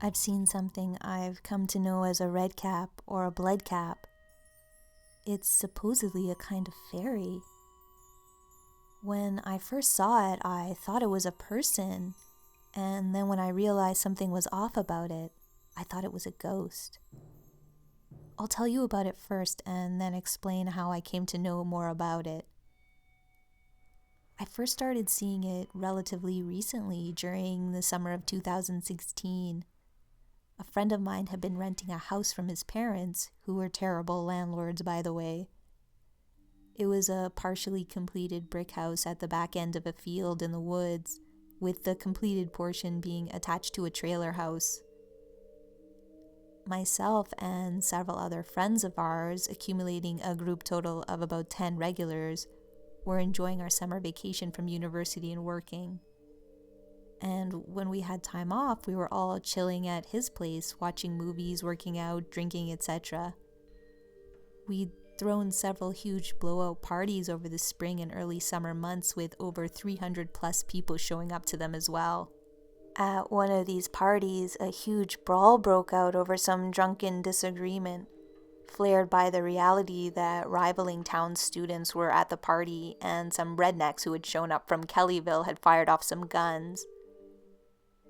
I've seen something I've come to know as a red cap or a blood cap. It's supposedly a kind of fairy. When I first saw it, I thought it was a person, and then when I realized something was off about it, I thought it was a ghost. I'll tell you about it first and then explain how I came to know more about it. I first started seeing it relatively recently during the summer of 2016. A friend of mine had been renting a house from his parents, who were terrible landlords, by the way. It was a partially completed brick house at the back end of a field in the woods, with the completed portion being attached to a trailer house. Myself and several other friends of ours, accumulating a group total of about 10 regulars, were enjoying our summer vacation from university and working. And when we had time off, we were all chilling at his place, watching movies, working out, drinking, etc. We'd thrown several huge blowout parties over the spring and early summer months with over 300 plus people showing up to them as well. At one of these parties, a huge brawl broke out over some drunken disagreement, flared by the reality that rivaling town students were at the party and some rednecks who had shown up from Kellyville had fired off some guns.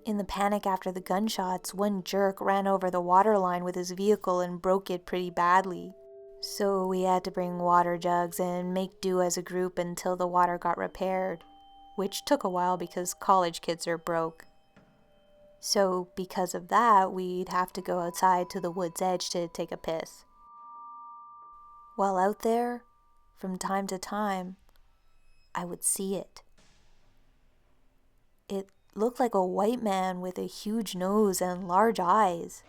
In the panic after the gunshots, one jerk ran over the water line with his vehicle and broke it pretty badly. So we had to bring water jugs and make do as a group until the water got repaired, which took a while because college kids are broke. So because of that, we'd have to go outside to the wood's edge to take a piss. While out there, from time to time, I would see it. It looked like a white man with a huge nose and large eyes,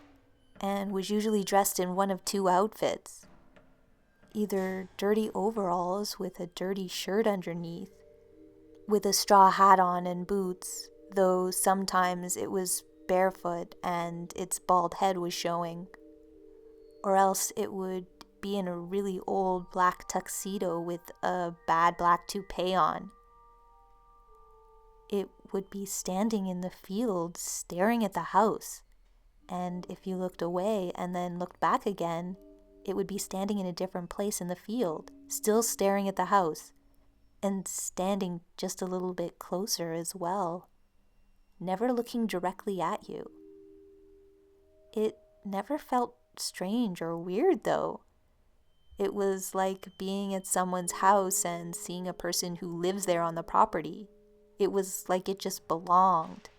and was usually dressed in one of two outfits. Either dirty overalls with a dirty shirt underneath, with a straw hat on and boots, though sometimes it was barefoot and its bald head was showing. Or else it would be in a really old black tuxedo with a bad black toupee on. It would be standing in the field staring at the house, and if you looked away and then looked back again, it would be standing in a different place in the field, still staring at the house, and standing just a little bit closer as well, never looking directly at you. It never felt strange or weird, though. It was like being at someone's house and seeing a person who lives there on the property. It was like it just belonged,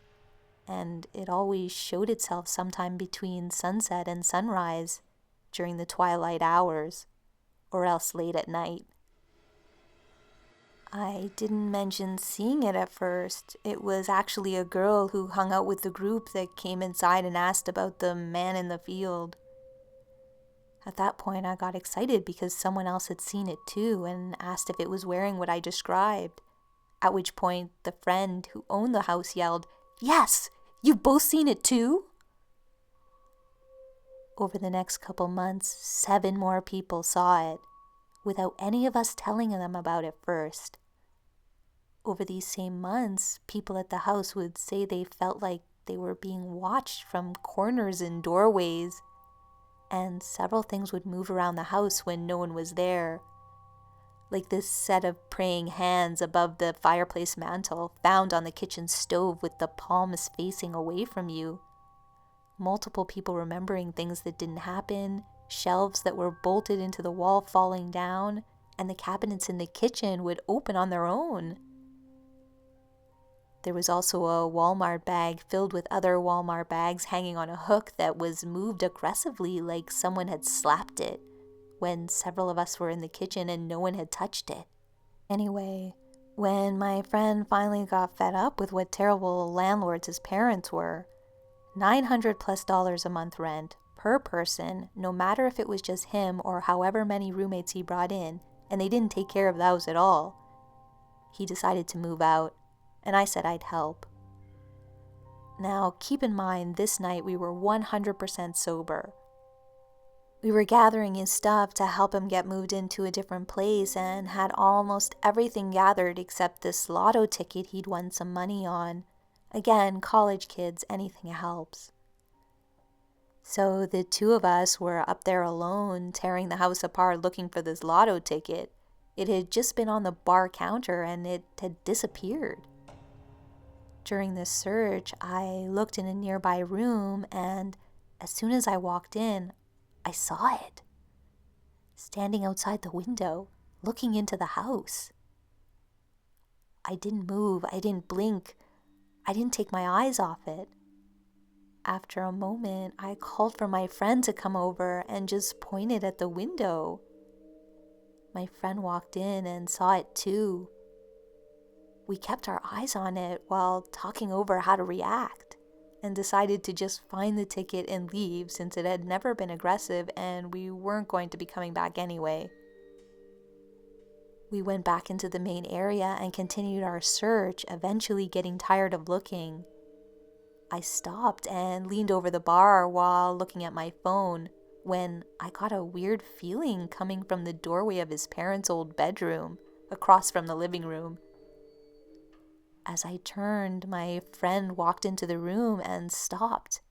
and it always showed itself sometime between sunset and sunrise during the twilight hours, or else late at night. I didn't mention seeing it at first. It was actually a girl who hung out with the group that came inside and asked about the man in the field. At that point, I got excited because someone else had seen it too and asked if it was wearing what I described. At which point, the friend who owned the house yelled, "Yes! You've both seen it too?" Over the next couple months, 7 more people saw it, without any of us telling them about it first. Over these same months, people at the house would say they felt like they were being watched from corners and doorways, and several things would move around the house when no one was there. Like this set of praying hands above the fireplace mantel found on the kitchen stove with the palms facing away from you. Multiple people remembering things that didn't happen, shelves that were bolted into the wall falling down, and the cabinets in the kitchen would open on their own. There was also a Walmart bag filled with other Walmart bags hanging on a hook that was moved aggressively like someone had slapped it when several of us were in the kitchen and no one had touched it. Anyway, when my friend finally got fed up with what terrible landlords his parents were, $900+ a month rent per person, no matter if it was just him or however many roommates he brought in, and they didn't take care of those at all, he decided to move out, and I said I'd help. Now, keep in mind, this night we were 100% sober. We were gathering his stuff to help him get moved into a different place and had almost everything gathered except this lotto ticket he'd won some money on. Again, college kids, anything helps. So the two of us were up there alone, tearing the house apart looking for this lotto ticket. It had just been on the bar counter and it had disappeared. During the search, I looked in a nearby room, and as soon as I walked in, I saw it. Standing outside the window, looking into the house. I didn't move, I didn't blink, I didn't take my eyes off it. After a moment, I called for my friend to come over and just pointed at the window. My friend walked in and saw it too. We kept our eyes on it while talking over how to react, and decided to just find the ticket and leave since it had never been aggressive and we weren't going to be coming back anyway. We went back into the main area and continued our search, eventually getting tired of looking. I stopped and leaned over the bar while looking at my phone when I got a weird feeling coming from the doorway of his parents' old bedroom across from the living room. As I turned, my friend walked into the room and stopped.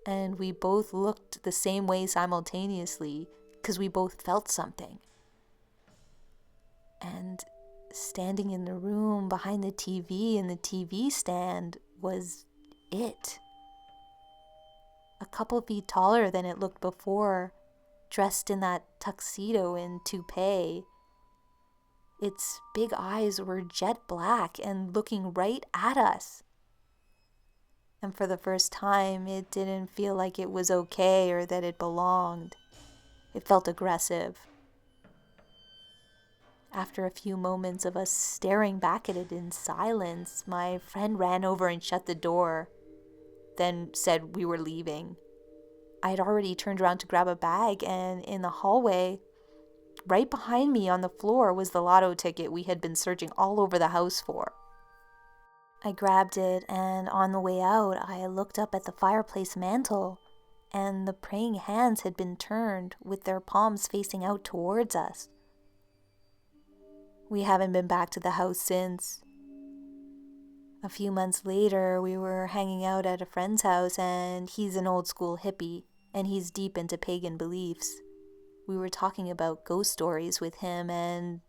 And we both looked the same way simultaneously because we both felt something. And standing in the room behind the TV and the TV stand was it. A couple feet taller than it looked before, dressed in that tuxedo and toupee. Its big eyes were jet black and looking right at us. And for the first time, it didn't feel like it was okay or that it belonged. It felt aggressive. After a few moments of us staring back at it in silence, my friend ran over and shut the door, then said we were leaving. I had already turned around to grab a bag, and in the hallway, right behind me on the floor, was the lotto ticket we had been searching all over the house for. I grabbed it, and on the way out, I looked up at the fireplace mantel, and the praying hands had been turned with their palms facing out towards us. We haven't been back to the house since. A few months later, we were hanging out at a friend's house, and he's an old school hippie, and he's deep into pagan beliefs. We were talking about ghost stories with him and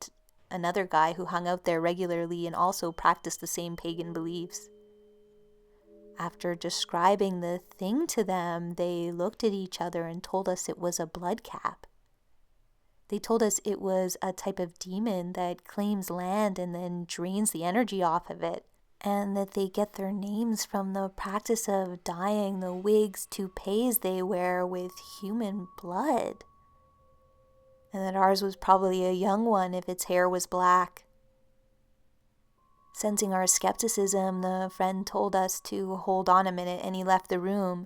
another guy who hung out there regularly and also practiced the same pagan beliefs. After describing the thing to them, they looked at each other and told us it was a blood cap. They told us it was a type of demon that claims land and then drains the energy off of it, and that they get their names from the practice of dyeing the wigs, toupees they wear with human blood. And that ours was probably a young one if its hair was black. Sensing our skepticism, the friend told us to hold on a minute, and he left the room.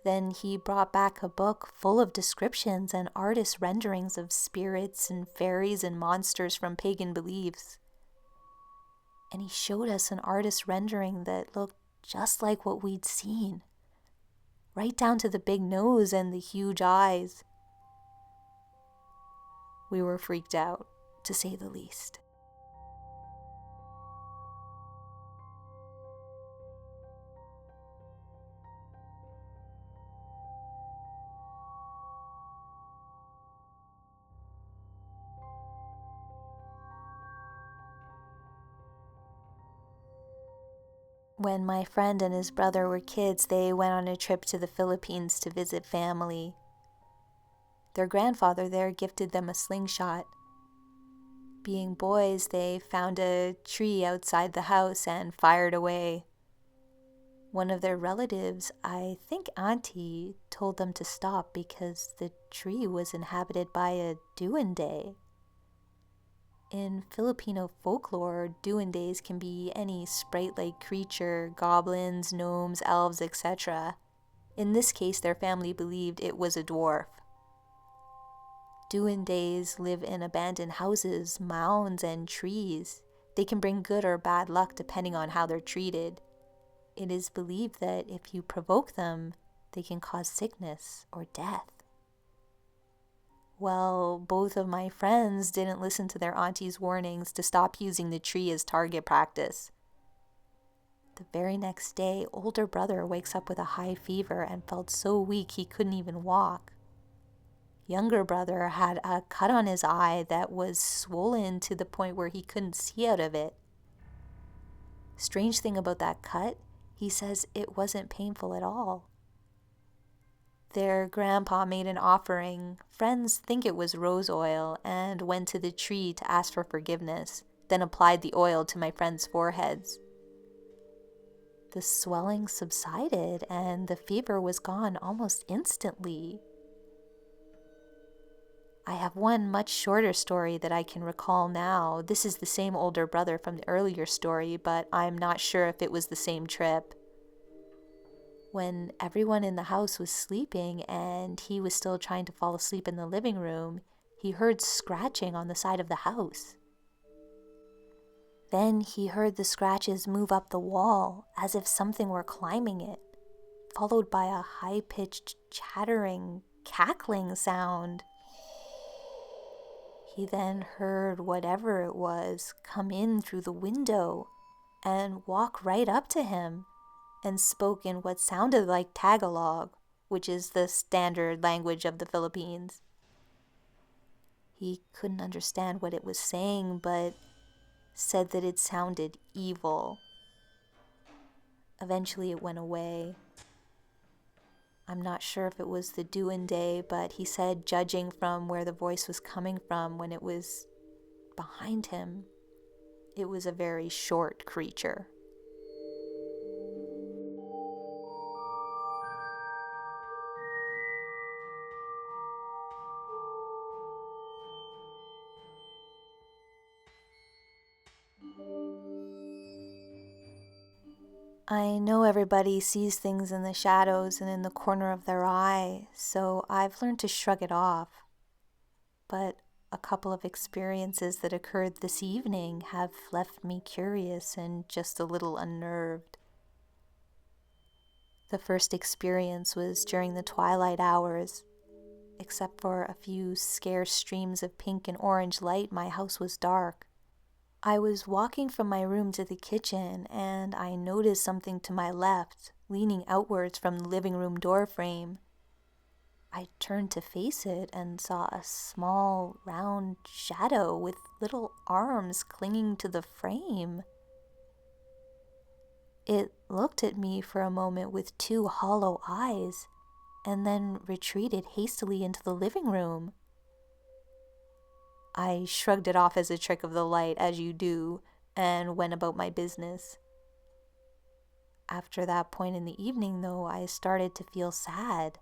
Then he brought back a book full of descriptions and artist renderings of spirits and fairies and monsters from pagan beliefs. And he showed us an artist rendering that looked just like what we'd seen, right down to the big nose and the huge eyes. We were freaked out, to say the least. When my friend and his brother were kids, they went on a trip to the Philippines to visit family. Their grandfather there gifted them a slingshot. Being boys, they found a tree outside the house and fired away. One of their relatives, I think Auntie, told them to stop because the tree was inhabited by a duende. In Filipino folklore, duendes can be any sprite-like creature, goblins, gnomes, elves, etc. In this case, their family believed it was a dwarf. Duendes live in abandoned houses, mounds, and trees. They can bring good or bad luck depending on how they're treated. It is believed that if you provoke them, they can cause sickness or death. Well, both of my friends didn't listen to their auntie's warnings to stop using the tree as target practice. The very next day, older brother wakes up with a high fever and felt so weak he couldn't even walk. Younger brother had a cut on his eye that was swollen to the point where he couldn't see out of it. Strange thing about that cut, he says it wasn't painful at all. Their grandpa made an offering, friends think it was rose oil, and went to the tree to ask for forgiveness, then applied the oil to my friends' foreheads. The swelling subsided and the fever was gone almost instantly. I have one much shorter story that I can recall now. This is the same older brother from the earlier story, but I'm not sure if it was the same trip. When everyone in the house was sleeping and he was still trying to fall asleep in the living room, he heard scratching on the side of the house. Then he heard the scratches move up the wall as if something were climbing it, followed by a high-pitched, chattering, cackling sound. He then heard whatever it was come in through the window and walk right up to him and spoke in what sounded like Tagalog, which is the standard language of the Philippines. He couldn't understand what it was saying, but said that it sounded evil. Eventually it went away. I'm not sure if it was the Duende, but he said, judging from where the voice was coming from when it was behind him, it was a very short creature. I know everybody sees things in the shadows and in the corner of their eye, so I've learned to shrug it off. But a couple of experiences that occurred this evening have left me curious and just a little unnerved. The first experience was during the twilight hours. Except for a few scarce streams of pink and orange light, my house was dark. I was walking from my room to the kitchen and I noticed something to my left, leaning outwards from the living room door frame. I turned to face it and saw a small, round shadow with little arms clinging to the frame. It looked at me for a moment with two hollow eyes and then retreated hastily into the living room. I shrugged it off as a trick of the light, as you do, and went about my business. After that point in the evening, though, I started to feel sad.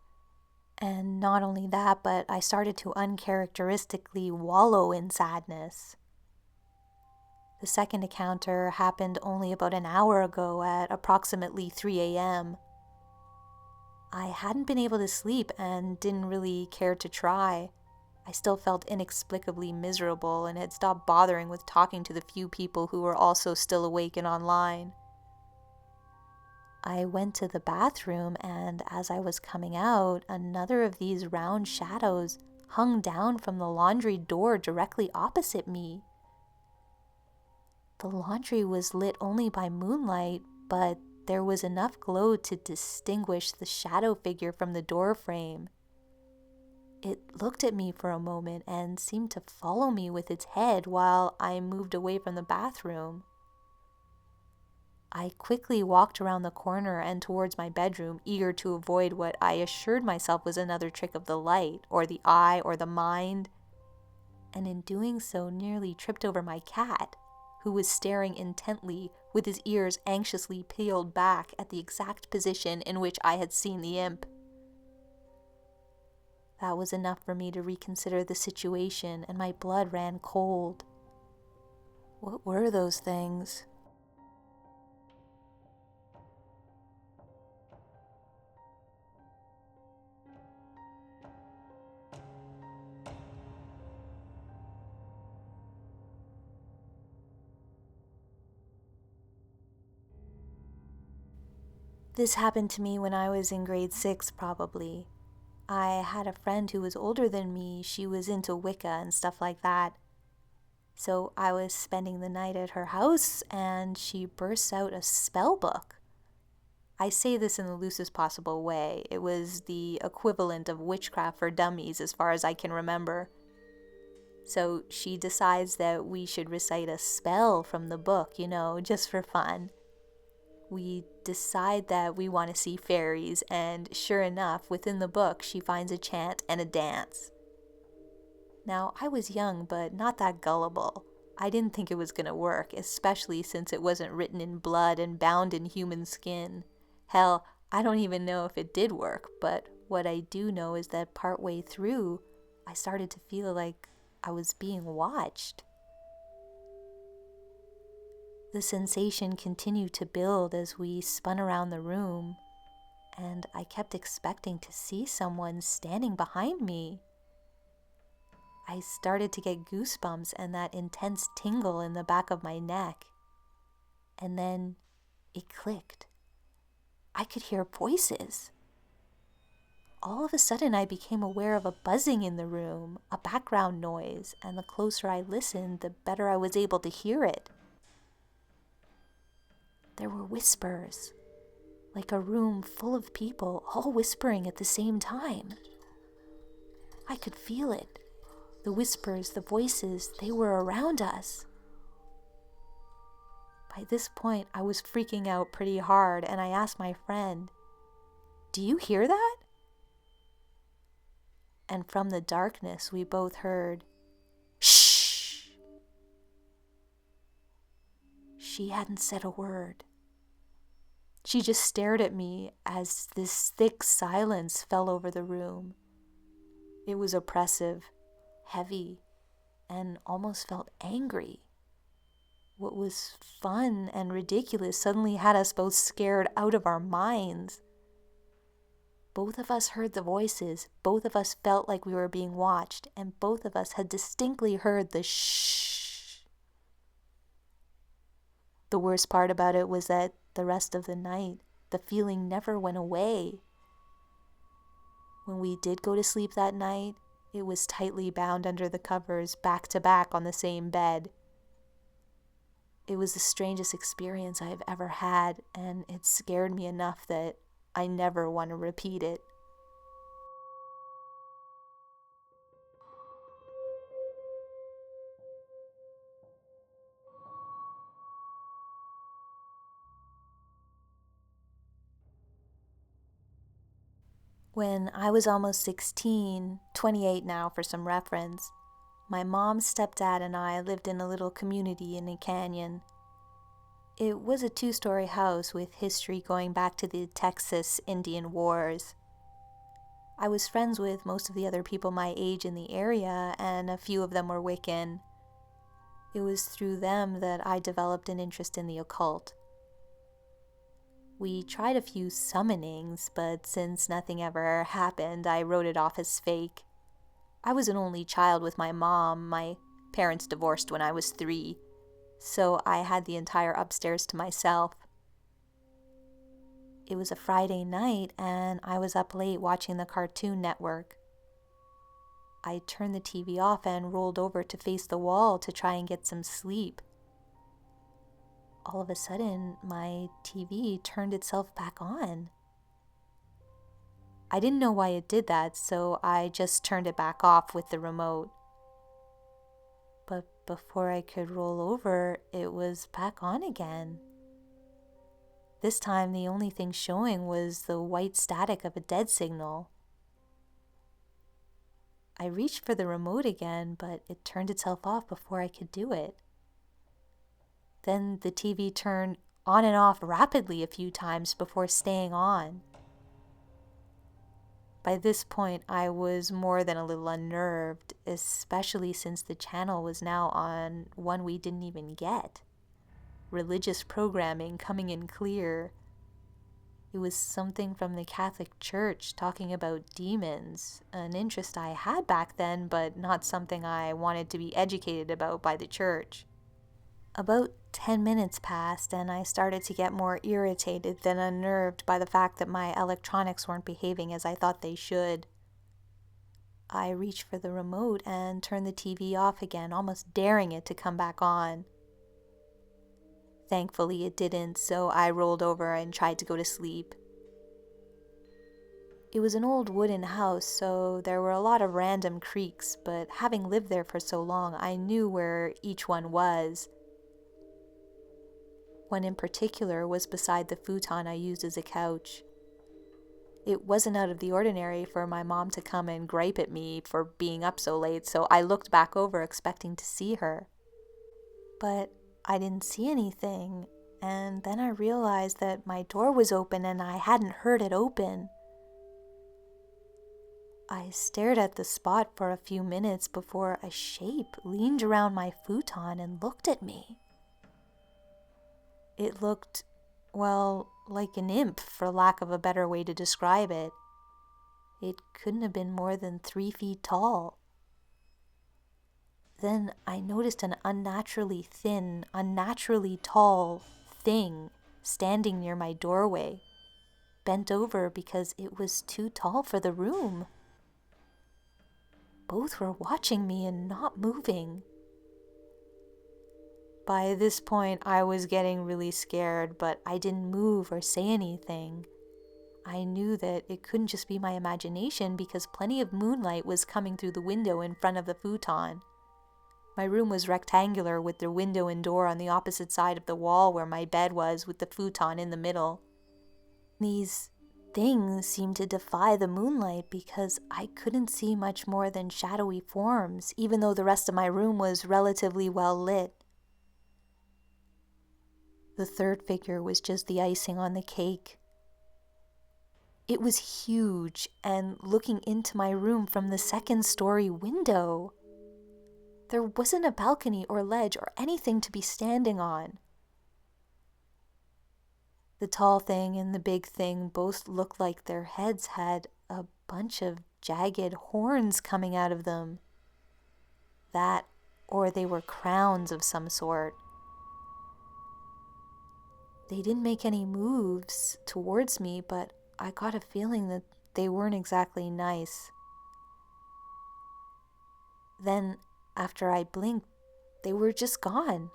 And not only that, but I started to uncharacteristically wallow in sadness. The second encounter happened only about an hour ago at approximately 3 a.m. I hadn't been able to sleep and didn't really care to try. I still felt inexplicably miserable and had stopped bothering with talking to the few people who were also still awake and online. I went to the bathroom, and as I was coming out, another of these round shadows hung down from the laundry door directly opposite me. The laundry was lit only by moonlight, but there was enough glow to distinguish the shadow figure from the door frame. It looked at me for a moment and seemed to follow me with its head while I moved away from the bathroom. I quickly walked around the corner and towards my bedroom, eager to avoid what I assured myself was another trick of the light, or the eye, or the mind, and in doing so nearly tripped over my cat, who was staring intently with his ears anxiously peeled back at the exact position in which I had seen the imp. That was enough for me to reconsider the situation, and my blood ran cold. What were those things? This happened to me when I was in grade 6, probably. I had a friend who was older than me. She was into Wicca and stuff like that. So I was spending the night at her house and she bursts out a spell book. I say this in the loosest possible way. It was the equivalent of witchcraft for dummies as far as I can remember. So she decides that we should recite a spell from the book, just for fun. We decide that we want to see fairies, and sure enough, within the book, she finds a chant and a dance. Now, I was young, but not that gullible. I didn't think it was going to work, especially since it wasn't written in blood and bound in human skin. Hell, I don't even know if it did work, but what I do know is that partway through, I started to feel like I was being watched. The sensation continued to build as we spun around the room, and I kept expecting to see someone standing behind me. I started to get goosebumps and that intense tingle in the back of my neck. And then it clicked. I could hear voices. All of a sudden, I became aware of a buzzing in the room, a background noise, and the closer I listened, the better I was able to hear it. There were whispers, like a room full of people all whispering at the same time. I could feel it. The whispers, the voices, they were around us. By this point, I was freaking out pretty hard, and I asked my friend, "Do you hear that?" And from the darkness, we both heard, "Shh!" She hadn't said a word. She just stared at me as this thick silence fell over the room. It was oppressive, heavy, and almost felt angry. What was fun and ridiculous suddenly had us both scared out of our minds. Both of us heard the voices, both of us felt like we were being watched, and both of us had distinctly heard the shh. The worst part about it was that the rest of the night, the feeling never went away. When we did go to sleep that night, it was tightly bound under the covers, back to back on the same bed. It was the strangest experience I have ever had, and it scared me enough that I never want to repeat it. When I was almost 16, 28 now for some reference, my mom's stepdad and I lived in a little community in a canyon. It was a 2-story house with history going back to the Texas Indian Wars. I was friends with most of the other people my age in the area, and a few of them were Wiccan. It was through them that I developed an interest in the occult. We tried a few summonings, but since nothing ever happened, I wrote it off as fake. I was an only child with my mom. My parents divorced when I was 3, so I had the entire upstairs to myself. It was a Friday night, and I was up late watching the Cartoon Network. I turned the TV off and rolled over to face the wall to try and get some sleep. All of a sudden, my TV turned itself back on. I didn't know why it did that, so I just turned it back off with the remote. But before I could roll over, it was back on again. This time, the only thing showing was the white static of a dead signal. I reached for the remote again, but it turned itself off before I could do it. Then the TV turned on and off rapidly a few times before staying on. By this point, I was more than a little unnerved, especially since the channel was now on one we didn't even get. Religious programming coming in clear. It was something from the Catholic Church talking about demons, an interest I had back then, but not something I wanted to be educated about by the church. About 10 minutes passed, and I started to get more irritated than unnerved by the fact that my electronics weren't behaving as I thought they should. I reached for the remote and turned the TV off again, almost daring it to come back on. Thankfully, it didn't, so I rolled over and tried to go to sleep. It was an old wooden house, so there were a lot of random creaks, but having lived there for so long, I knew where each one was. One in particular was beside the futon I used as a couch. It wasn't out of the ordinary for my mom to come and gripe at me for being up so late, so I looked back over expecting to see her. But I didn't see anything, and then I realized that my door was open and I hadn't heard it open. I stared at the spot for a few minutes before a shape leaned around my futon and looked at me. It looked, well, like an imp, for lack of a better way to describe it. It couldn't have been more than 3 feet tall. Then I noticed an unnaturally thin, unnaturally tall thing standing near my doorway, bent over because it was too tall for the room. Both were watching me and not moving. By this point, I was getting really scared, but I didn't move or say anything. I knew that it couldn't just be my imagination because plenty of moonlight was coming through the window in front of the futon. My room was rectangular with the window and door on the opposite side of the wall where my bed was, with the futon in the middle. These things seemed to defy the moonlight because I couldn't see much more than shadowy forms, even though the rest of my room was relatively well lit. The third figure was just the icing on the cake. It was huge and looking into my room from the second-story window. There wasn't a balcony or ledge or anything to be standing on. The tall thing and the big thing both looked like their heads had a bunch of jagged horns coming out of them. That, or they were crowns of some sort. They didn't make any moves towards me, but I got a feeling that they weren't exactly nice. Then, after I blinked, they were just gone.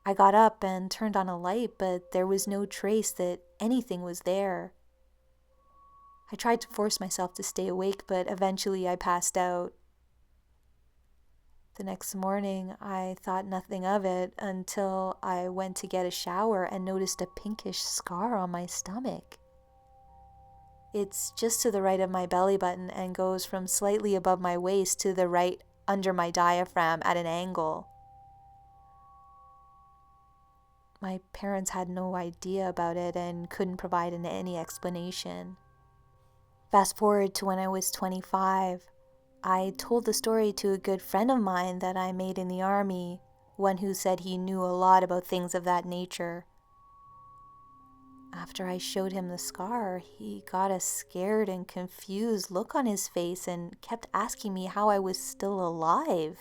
I got up and turned on a light, but there was no trace that anything was there. I tried to force myself to stay awake, but eventually I passed out. The next morning, I thought nothing of it until I went to get a shower and noticed a pinkish scar on my stomach. It's just to the right of my belly button and goes from slightly above my waist to the right under my diaphragm at an angle. My parents had no idea about it and couldn't provide any explanation. Fast forward to when I was 25. I told the story to a good friend of mine that I made in the army, one who said he knew a lot about things of that nature. After I showed him the scar, he got a scared and confused look on his face and kept asking me how I was still alive.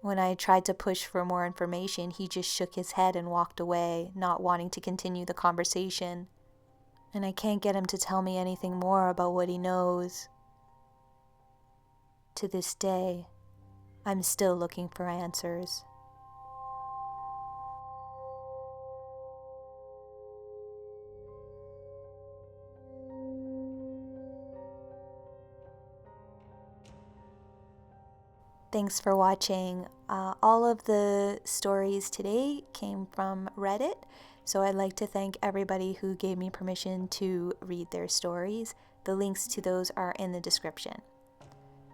When I tried to push for more information, he just shook his head and walked away, not wanting to continue the conversation. And I can't get him to tell me anything more about what he knows. To this day, I'm still looking for answers. Thanks for watching. All of the stories today came from Reddit, so I'd like to thank everybody who gave me permission to read their stories. The links to those are in the description.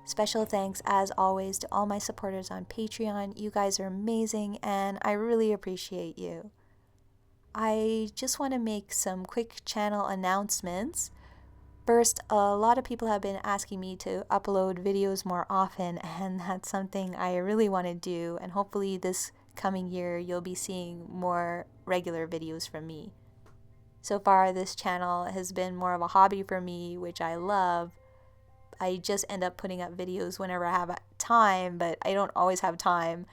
Special thanks, as always, to all my supporters on Patreon. You guys are amazing, and I really appreciate you. I just want to make some quick channel announcements. First, a lot of people have been asking me to upload videos more often, and that's something I really want to do, and hopefully this coming year you'll be seeing more regular videos from me. So far, this channel has been more of a hobby for me, which I love. I just end up putting up videos whenever I have time, but I don't always have time.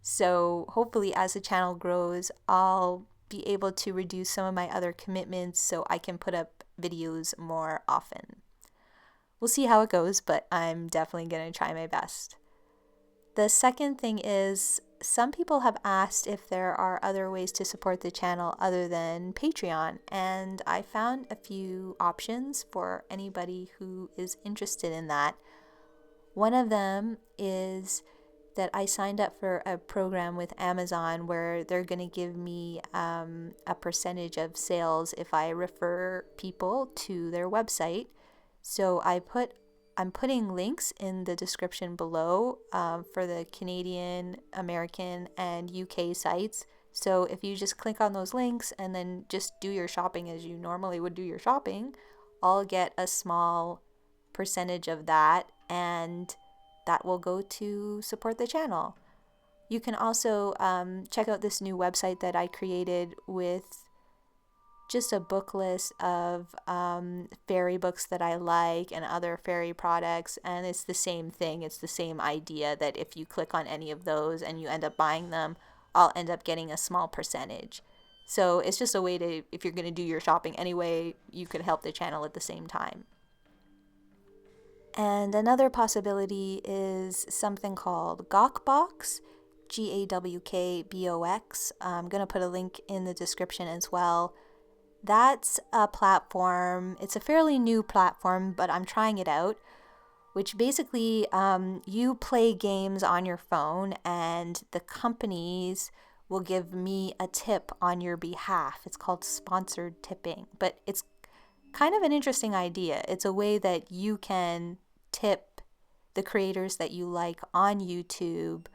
So hopefully as the channel grows, I'll be able to reduce some of my other commitments so I can put up videos more often. we'll see how it goes, but I'm definitely going to try my best. The second thing is, some people have asked if there are other ways to support the channel other than Patreon, and I found a few options for anybody who is interested in that. One of them is that I signed up for a program with Amazon where they're going to give me a percentage of sales if I refer people to their website. So I'm putting links in the description below for the Canadian, American, and UK sites. So if you just click on those links and then just do your shopping as you normally would do your shopping, I'll get a small percentage of that, and that will go to support the channel. You can also check out this new website that I created with just a book list of fairy books that I like and other fairy products, and it's the same thing. It's the same idea that if you click on any of those and you end up buying them, I'll end up getting a small percentage. So it's just a way to, if you're going to do your shopping anyway, you could help the channel at the same time. And another possibility is something called Gawkbox, Gawkbox. I'm going to put a link in the description as well. That's a platform, it's a fairly new platform, but I'm trying it out, which basically you play games on your phone and the companies will give me a tip on your behalf. It's called sponsored tipping, but it's kind of an interesting idea. It's a way that you can tip the creators that you like on YouTube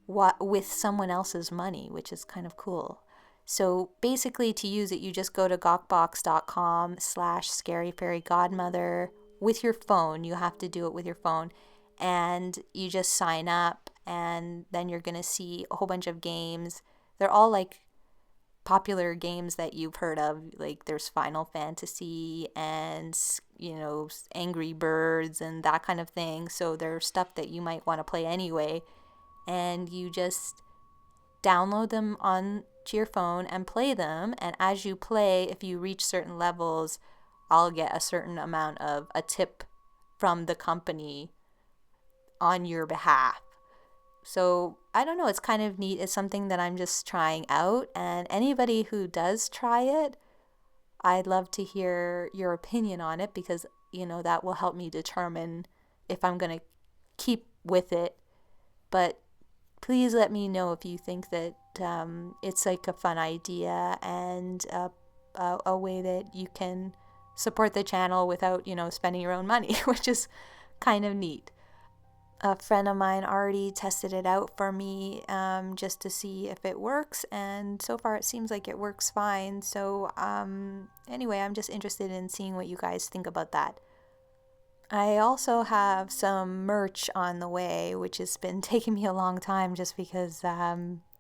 with someone else's money, which is kind of cool. So basically, to use it, you just go to gawkbox.com/Scary Fairy Godmother with your phone. You have to do it with your phone, and you just sign up, and then you're going to see a whole bunch of games. They're all like popular games that you've heard of, like there's Final Fantasy and, you know, Angry Birds and that kind of thing. So there's stuff that you might want to play anyway, and you just download them onto your phone and play them. And as you play, if you reach certain levels, I'll get a certain amount of a tip from the company on your behalf. So I don't know, it's kind of neat. It's something that I'm just trying out, and anybody who does try it, I'd love to hear your opinion on it, because, you know, that will help me determine if I'm going to keep with it. But please let me know if you think that it's like a fun idea and a way that you can support the channel without, you know, spending your own money, which is kind of neat. A friend of mine already tested it out for me just to see if it works, and so far it seems like it works fine. So anyway, I'm just interested in seeing what you guys think about that. I also have some merch on the way, which has been taking me a long time just because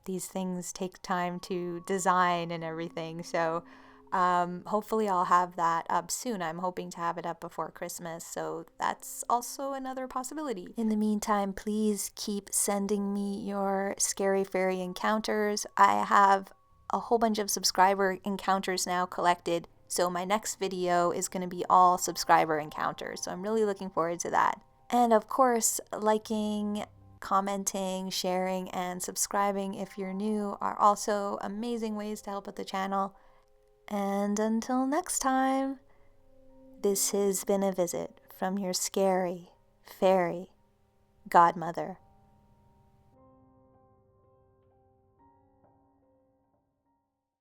these things take time to design and everything. So hopefully I'll have that up soon. I'm hoping to have it up before Christmas, so that's also another possibility. In the meantime, please keep sending me your Scary Fairy encounters. I have a whole bunch of subscriber encounters now collected, so my next video is going to be all subscriber encounters, so I'm really looking forward to that. And of course, liking, commenting, sharing, and subscribing if you're new are also amazing ways to help out the channel. And until next time, this has been a visit from your Scary Fairy Godmother.